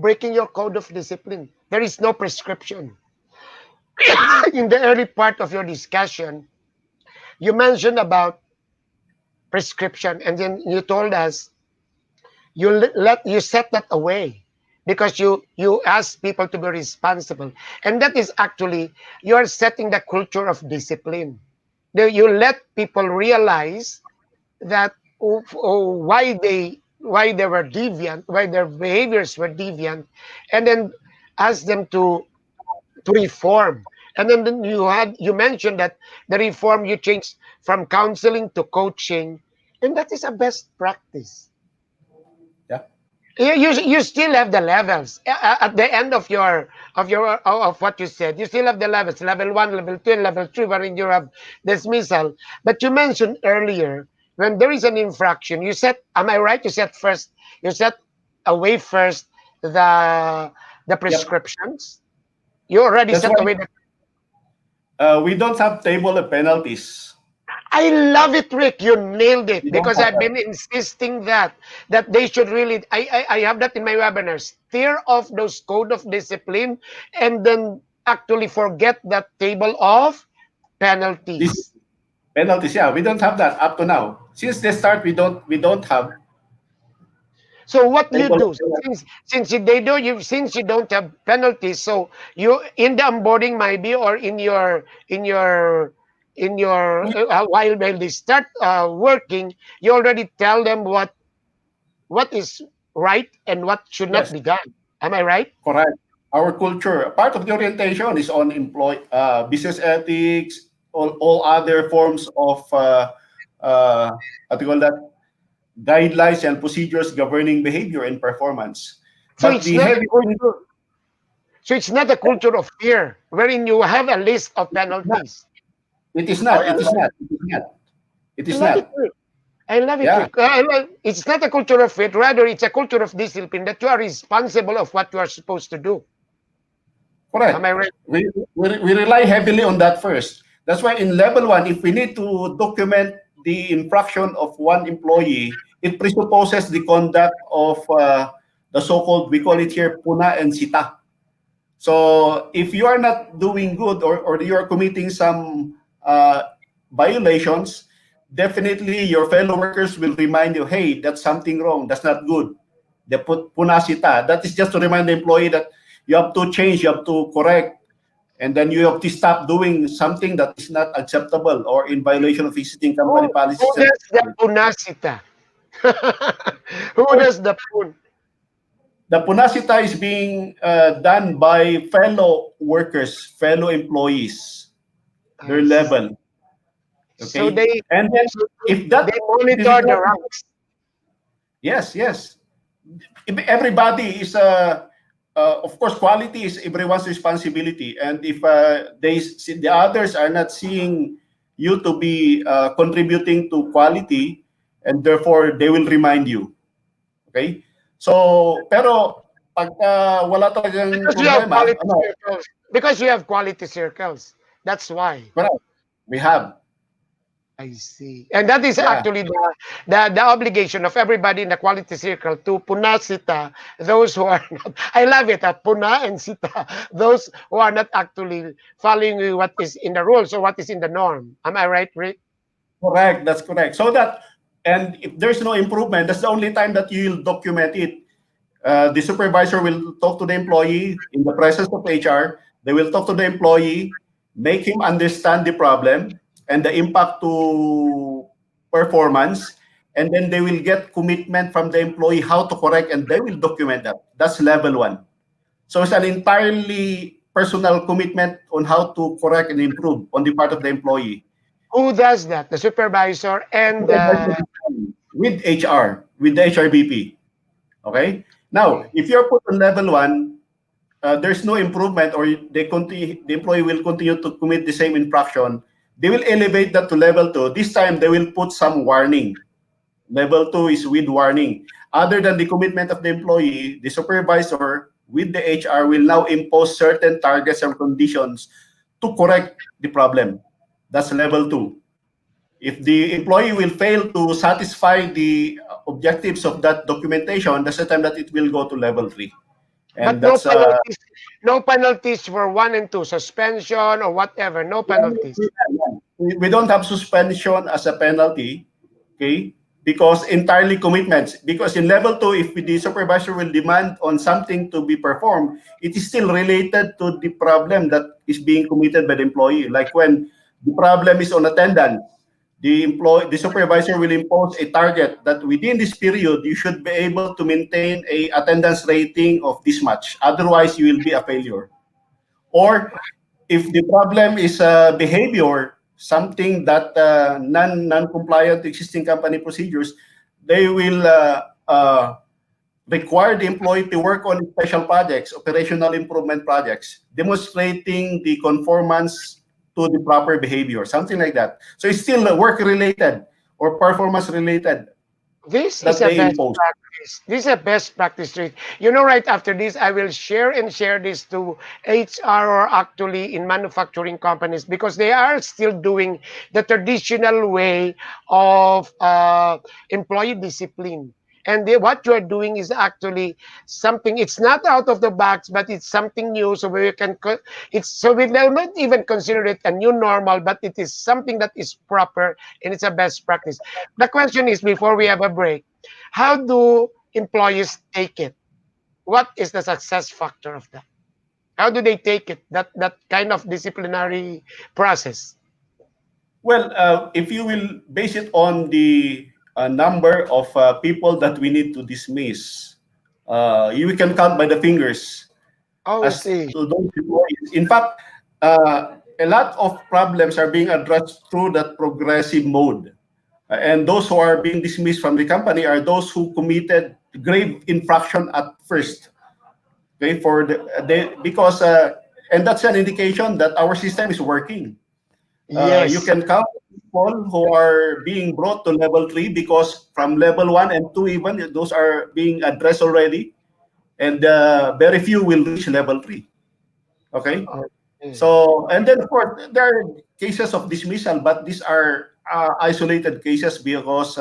breaking your code of discipline. There is no prescription. In the early part of your discussion, you mentioned about prescription, and then you told us you set that away because you ask people to be responsible, and that is actually you are setting the culture of discipline. You let people realize that why they were deviant, why their behaviors were deviant, and then ask them to reform. And then you mentioned that the reform you changed from counseling to coaching, and that is a best practice. Yeah. You still have the levels at the end of what you said. You still have the levels, level 1, level 2, and level 3, wherein you have dismissal. But you mentioned earlier when there is an infraction, you set. Am I right? You set away first the Yep. prescriptions. You already That's set why away. we don't have table of penalties. I love it, Rick. You nailed it We don't because have I've that. been insisting that they should really. I have that in my webinars. Steer off those code of discipline, and then actually forget that table of This penalties. penalties, yeah, we don't have that up to now. Since the start, we don't have So what you table of do penalties. since you don't have penalties, so you in the onboarding maybe or while they start working, you already tell them what is right and what should not Yes, be done. Am I right? correct. Our culture, part of the orientation is on business ethics, all other forms of what do you call that, guidelines and procedures governing behavior and performance. So But it's the not a heavy, culture. So it's not a culture of fear, wherein you have a list of not, penalties. it is Oh, not, it is not, it is not, it I is love it, not. Rick. I love it, Yeah, Rick. It's not a culture of fear, rather it's a culture of discipline that you are responsible of what you are supposed to do. Am I correct. right? We rely heavily on that first. That's why in level one, if we need to document the infraction of one employee, it presupposes the conduct of the so-called, we call it here, puna and sita. So if you are not doing good, or you are committing some violations, definitely your fellow workers will remind you, hey, that's something wrong. That's not good. They put punasita. That is just to remind the employee that you have to change, you have to correct, and then you have to stop doing something that is not acceptable or in violation of existing company Who policies and does the procedures. punasita? Who does the pun? The punasita is being done by fellow workers, fellow employees, their I see. level. So Okay, and then so if they that this is monitor the not, ranks. yes, yes, if everybody is of course quality is everyone's responsibility, and if the others are not seeing you to be contributing to quality, and therefore they will remind you. Okay, so pero pagka wala talagang Because you have problema, quality ano, circles. Because you have quality circles. That's why. correct, we have, I see. And that is yeah. actually the obligation of everybody in the quality circle to puna sita those who are not. I love it, puna and sita those who are not actually following what is in the rules or what is in the norm. Am I right, Rick? Correct, that's correct. So that, and if there's no improvement, that's the only time that you'll document it. The supervisor will talk to the employee in the presence of HR. They will talk to the employee, make him understand the problem and the impact to performance, and then they will get commitment from the employee how to correct, and they will document that. That's level one. So it's an entirely personal commitment on how to correct and improve on the part of the employee. Who does that? The supervisor and the With HR, with the HRBP. Okay. Now, if you're put on level one, there's no improvement, or the employee will continue to commit the same infraction. They will elevate that to level two. This time, they will put some warning. Level two is with warning. Other than the commitment of the employee, the supervisor with the HR will now impose certain targets and conditions to correct the problem. That's level two. If the employee will fail to satisfy the objectives of that documentation, that's the time that it will go to level three. And but no that's penalties, no penalties for one and two, suspension or whatever, no penalties. we don't have suspension as a penalty, okay? Because entirely commitments. Because in level two, if the supervisor will demand on something to be performed, it is still related to the problem that is being committed by the employee. Like when the problem is on attendance, the supervisor will impose a target that within this period you should be able to maintain a attendance rating of this much. Otherwise, you will be a failure. Or if the problem is behavior, something that non-compliant to existing company procedures, they will require the employee to work on special projects, operational improvement projects, demonstrating the conformance to the proper behavior, something like that. So it's still work related or performance related This is that a they best impose. practice. This is a best practice, Rick. Right after this, I will share this to HR or actually in manufacturing companies because they are still doing the traditional way of employee discipline. And what you are doing is actually something. It's not out of the box, but it's something new. So we can. It's so we will not even consider it a new normal, but it is something that is proper and it's a best practice. The question is before we have a break, how do employees take it? What is the success factor of that? How do they take it? That kind of disciplinary process. Well, if you will base it on the number of people that we need to dismiss, You can count by the fingers Oh, I as see. to those employees. In fact, a lot of problems are being addressed through that progressive mode. And those who are being dismissed from the company are those who committed grave infraction at first. Okay, because and that's an indication that our system is working. You Yes, can count people who are being brought to level three because from level one and two even those are being addressed already, and very few will reach level three. Okay, okay. so and then of course there are cases of dismissal, but these are isolated cases because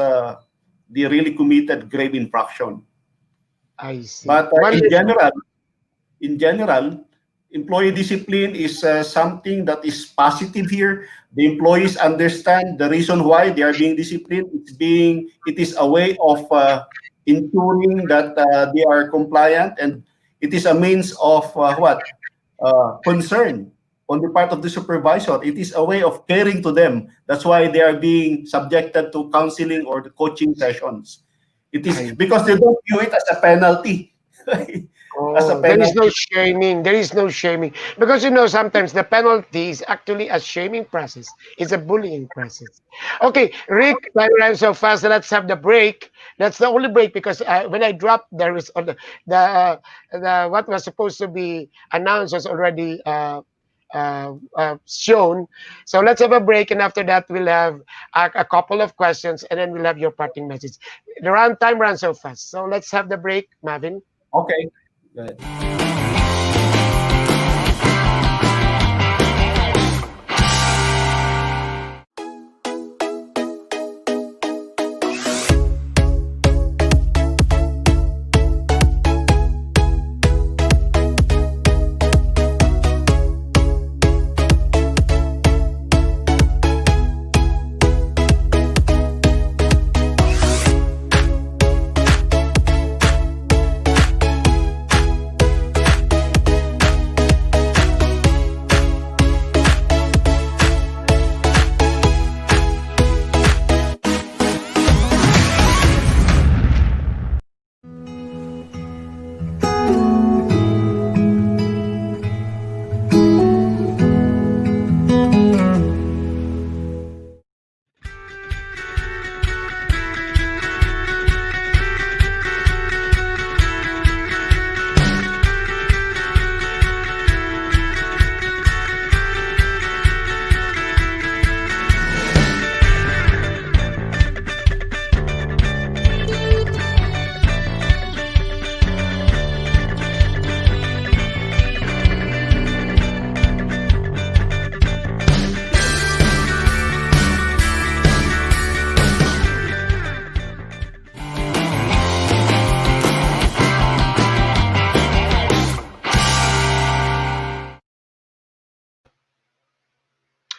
they really committed grave infraction. I see. But Wonderful. in general, employee discipline is something that is positive here. The employees understand the reason why they are being disciplined. It is a way of ensuring that they are compliant, and it is a means of concern on the part of the supervisor. It is a way of caring to them. That's why they are being subjected to counseling or the coaching sessions. It is I because they don't view it as a penalty. As a Oh, there is no penalty. shaming. There is no shaming because you know sometimes the penalty is actually a shaming process. It's a bullying process. Okay, Rick, time ran so fast. Let's have the break. That's the only break because when I dropped there is on the what was supposed to be announced was already shown. So let's have a break, and after that we'll have a couple of questions, and then we'll have your parting message. The run time runs so fast. So let's have the break, Marvin. Okay. Good.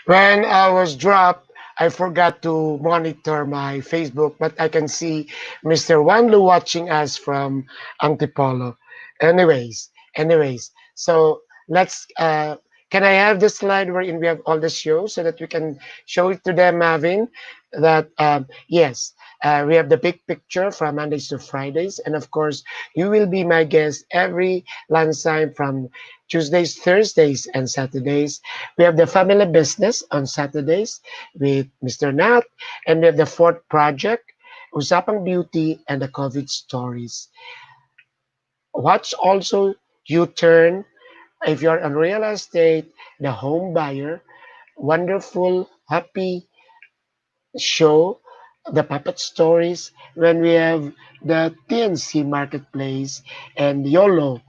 When I was dropped, I forgot to monitor my Facebook, but I can see Mr. Wanlu watching us from Antipolo. Anyways, so let's. Can I have the slide wherein we have all the shows so that we can show it to them, Marvin? That yes, we have the big picture from Mondays to Fridays, and of course, you will be my guest every lunchtime from Tuesdays, Thursdays, and Saturdays. We have the family business on Saturdays with Mr. Nat, and we have the fourth project, Usapang Beauty, and the COVID stories. Watch also U Turn if you're on real estate, the home buyer, wonderful, happy show, the puppet stories, when we have the TNC marketplace and YOLO.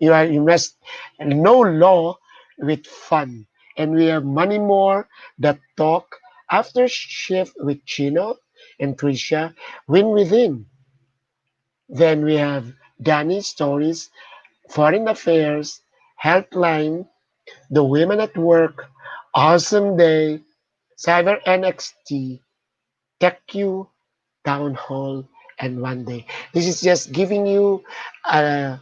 You are invest no law with fun. And we have Money More, the talk, after shift with Chino and Trisha, Win Within. Then we have Danny's stories, foreign affairs, Healthline, the women at work, awesome day, Cyber NXT, TechQ, Town Hall, and One Day. This is just giving you uh,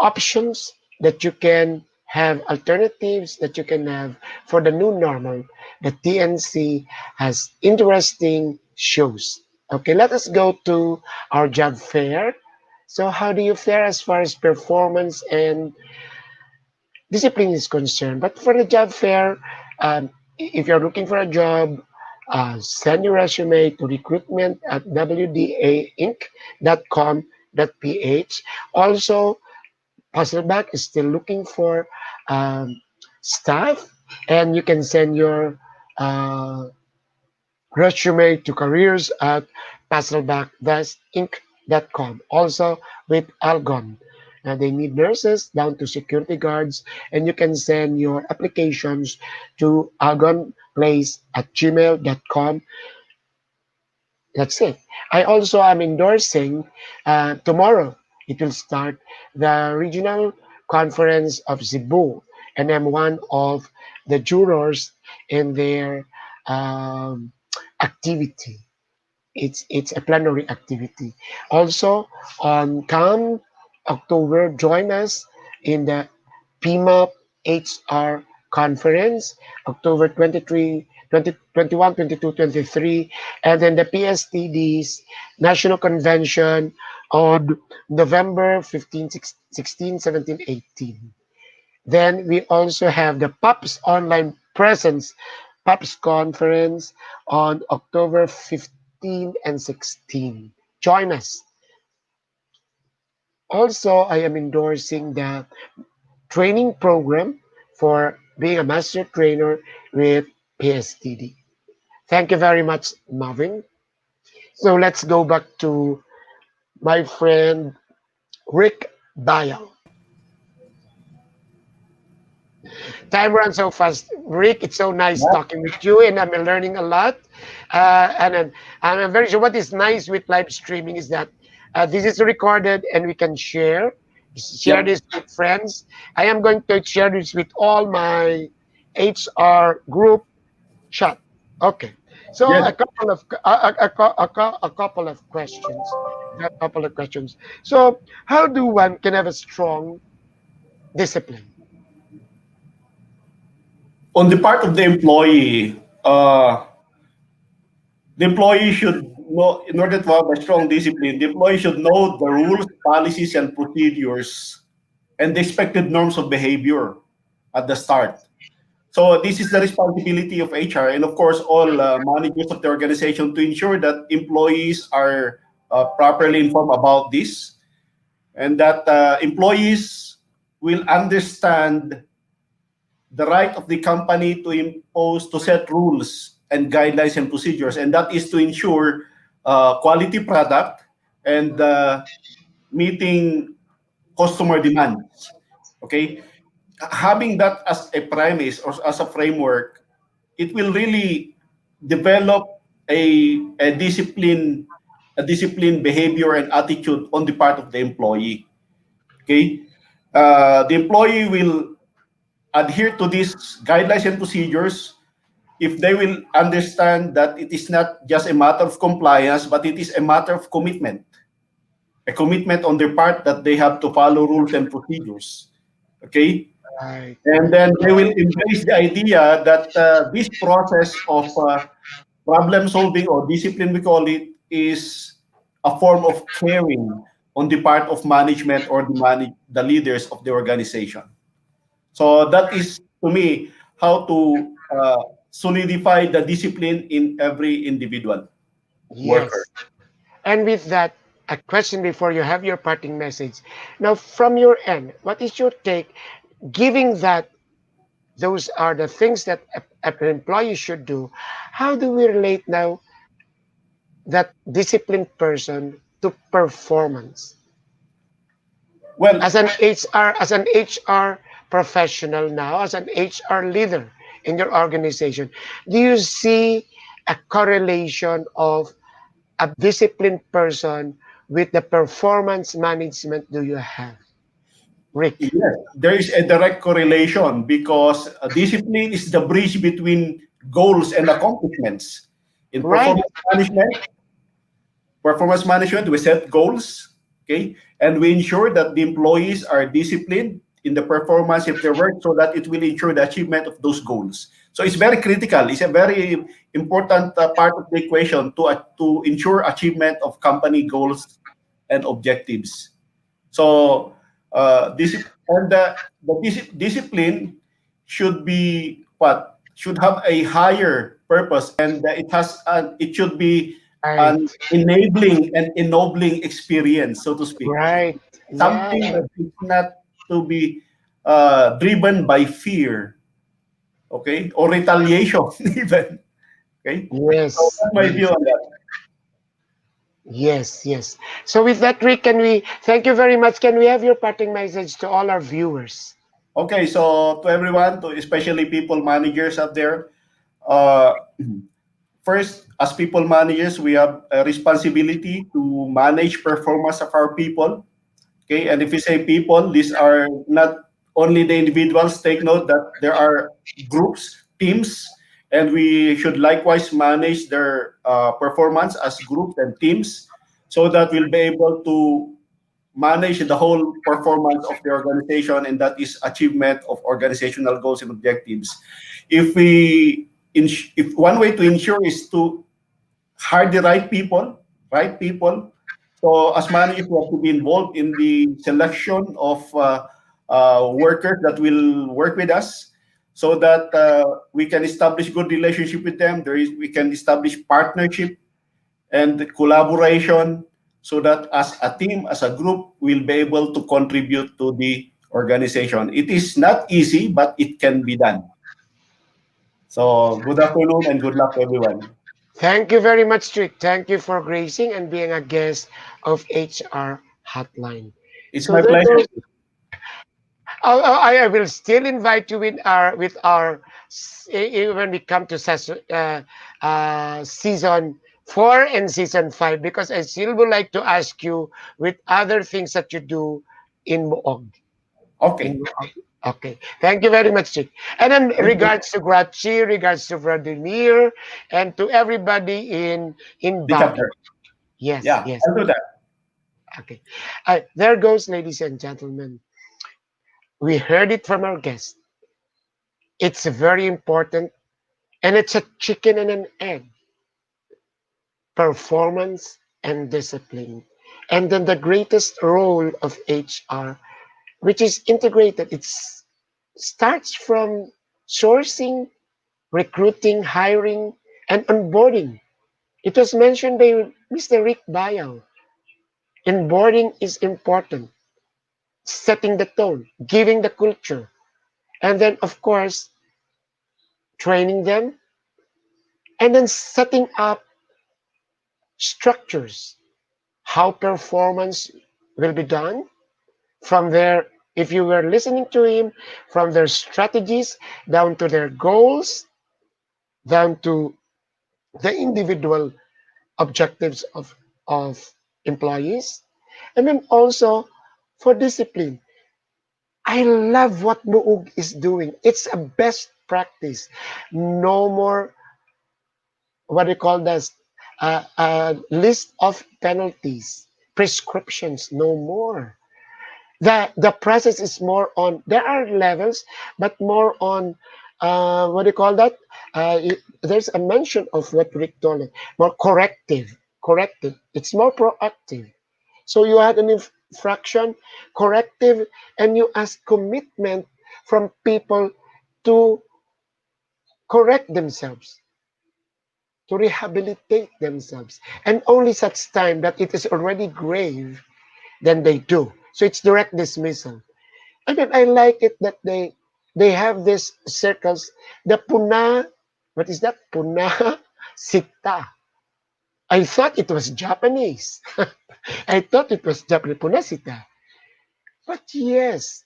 options that you can have alternatives that you can have for the new normal. The TNC has interesting shows. Okay, let us go to our job fair. So, how do you fare as far as performance and discipline is concerned? But for the job fair, if you're looking for a job, send your resume to recruitment at wdainc.com.ph. Also, Puzzleback is still looking for um, staff, and you can send your uh, resume to careers at puzzleback-inc.com. Also with Algon. They need nurses down to security guards, and you can send your applications to algonplace at gmail.com. That's it. I also am endorsing tomorrow. It will start the regional conference of Cebu, and I'm one of the jurors in their um, activity. It's a plenary activity. Also, on come October, join us in the PMAP HR conference, October 23, 20, 21, 22, 23, and then the PSTD's National Convention on November 15, 16, 17, 18. Then we also have the PUPS online presence, PUPS conference on October 15 and 16. Join us. Also, I am endorsing the training program for being a master trainer with PSTD. Thank you very much, Marvin. So let's go back to my friend Ric Bayao. Time runs so fast. Rick, it's so nice talking with you, and I'm learning a lot. And I'm very sure what is nice with live streaming is that this is recorded and we can share Yep. this with friends. I am going to share this with all my HR group chat. Okay. So Yes. a couple of questions. A couple of questions. So how do one can have a strong discipline? On the part of the employee should know, in order to have a strong discipline, the employee should know the rules, policies, and procedures and the expected norms of behavior at the start. So this is the responsibility of HR and of course all managers of the organization to ensure that employees are properly informed about this and that employees will understand the right of the company to impose, to set rules and guidelines and procedures, and that is to ensure quality product and meeting customer demands. Okay, having that as a premise or as a framework, it will really develop a discipline behavior and attitude on the part of the employee. Okay, the employee will adhere to these guidelines and procedures if they will understand that it is not just a matter of compliance, but it is a matter of commitment, a commitment on their part that they have to follow rules and procedures. Okay? Right. And then they will embrace the idea that this process of problem solving or discipline, we call it, is a form of caring on the part of management or the leaders of the organization. So that is to me how to solidify the discipline in every individual worker. Yes. And with that, a question before you have your parting message. Now, from your end, what is your take, giving that those are the things that an employee should do? How do we relate now that disciplined person to performance? Well, As an HR professional now, as an HR leader in your organization, do you see a correlation of a disciplined person with the performance management do you have? Rick, yes, there is a direct correlation because discipline is the bridge between goals and accomplishments. In right? performance management, we set goals, okay, and we ensure that the employees are disciplined in the performance of their work so that it will ensure the achievement of those goals. So it's very critical. It's a very important part of the equation to ensure achievement of company goals and objectives. So discipline should be what should have a higher purpose, and it should be Right. an enabling and ennobling experience, so to speak. Right. Yeah. Something that is not to be driven by fear, okay, or retaliation even. Okay, so Yes. that's my view Yes. on that. Yes. Yes. So with that, Rick, can we thank you very much? Can we have your parting message to all our viewers? Okay, so to everyone, to especially people managers out there, uh, first, as people managers, we have a responsibility to manage performance of our people. Okay, and if we say people, these are not only the individuals. Take note that there are groups, teams, and we should likewise manage their performance as groups and teams, so that we'll be able to manage the whole performance of the organization, and that is achievement of organizational goals and objectives. If if one way to ensure is to hire the right people. So as managers, we have to be involved in the selection of workers that will work with us, so that we can establish good relationship with them. We can establish partnership and collaboration, so that as a team, as a group, we'll be able to contribute to the organization. It is not easy, but it can be done. So good afternoon and good luck to everyone. Thank you very much, Rick. Thank you for gracing and being a guest of HR Hotline. It's So my there pleasure. goes. I will still invite you when we come to season 4 and season 5, because I still would like to ask you with other things that you do in Moog. Okay. Okay. Thank you very much, Chick. And then Thank you. regards to Grachi, regards to Vladimir, and to everybody in The Bali. chapter. Yes, Yeah, yes. I'll do that. Okay. There goes, ladies and gentlemen. We heard it from our guest. It's very important, and it's a chicken and an egg: performance and discipline. And then the greatest role of HR, which is integrated. It starts from sourcing, recruiting, hiring, and onboarding. It was mentioned by Mr. Ric Bayao. Onboarding is important, setting the tone, giving the culture, and then, of course, training them, and then setting up structures, how performance will be done. From there, if you were listening to him, from their strategies down to their goals, down to the individual objectives of employees, and then also for discipline. I love what Moog is doing. It's a best practice. No more what they call this list of penalties, prescriptions. No more. The process is more on. There are levels, but more on what do you call that? There's a mention of what Rick told it. More corrective. Corrective. It's more proactive. So you had an infraction, corrective, and you ask commitment from people to correct themselves, to rehabilitate themselves. And only such time that it is already grave, then they do. So it's direct dismissal. And then I like it that they have these circles. The puna, what is that? Puna sita. I thought it was Japanese. I thought it was Japanese puna sita. But yes,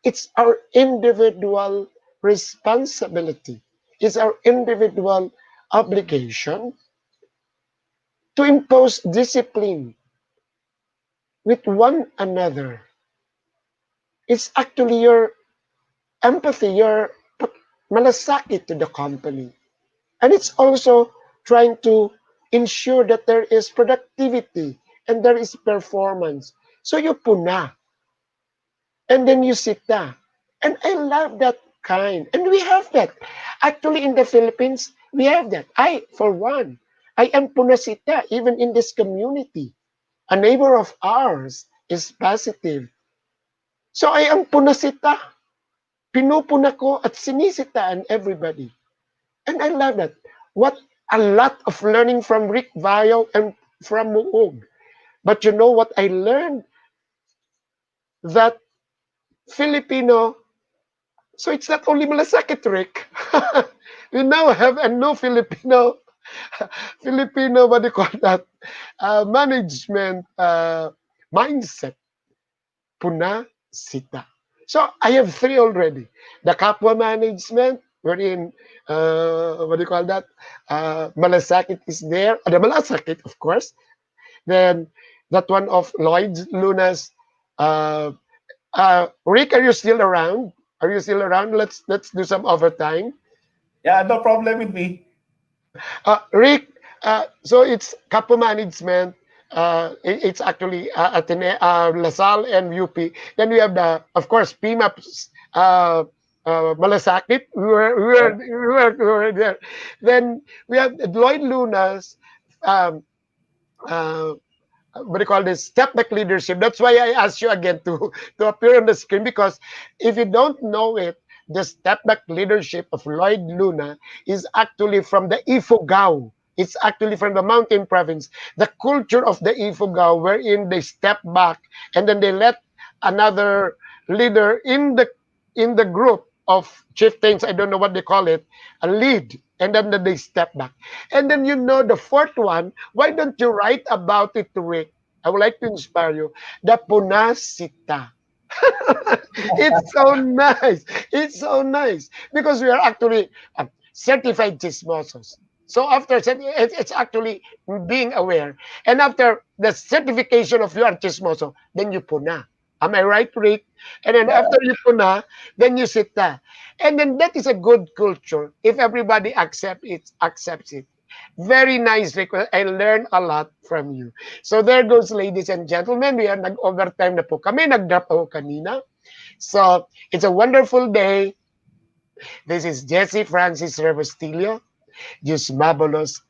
it's our individual responsibility. It's our individual obligation to impose discipline with one another. It's actually your empathy, your malasakit to the company. And it's also trying to ensure that there is productivity and there is performance. So you puna and then you sita. And I love that kind. And we have that. Actually, in the Philippines, we have that. For one, I am punasita, even in this community. A neighbor of ours is positive. So I am punasita. Pinupuna ko at sinisitaan everybody. And I love that. What a lot of learning from Ric Bayao and from Moog. But you know what I learned? That Filipino, so it's not only malasakit, Rick. We now have a new Filipino, Filipino, what do you call that? Management mindset. Puna sita. So I have three already. The kapwa management, wherein, what do you call that? Malasakit is there. The malasakit, of course. Then that one of Lloyd's, Luna's. Rick, are you still around? Are you still around? Let's do some overtime. Yeah, no problem with me. Rick, so it's Kapo Management. It's actually Lasal and UP. Then we have of course, PMAPs, Malasakit. We were there. Then we have Lloyd Lunas. Um, uh, what do you call this? Step back leadership. That's why I asked you again to appear on the screen, because if you don't know it, the step back leadership of Lloyd Luna is actually from the Ifugao. It's actually from the mountain province. The culture of the Ifugao, wherein they step back and then they let another leader in the group of chieftains, I don't know what they call it, a lead, and then they step back. And then the fourth one, why don't you write about it to Rick? I would like to inspire you. The Punasita. It's so nice. It's so nice because we are actually certified chismosos. So after it's actually being aware, and after the certification of you are chismoso, then you puna. Am I right, Rick? And then Yeah. after you puna, then you sita, and then that is a good culture. If everybody accepts it. Very nice, Rick. I learned a lot from you. So there goes, ladies and gentlemen. We are nag-overtime na po kami. Nag-drop ako kanina. So it's a wonderful day. This is Jesse Francis Rebustillo. Just marvelous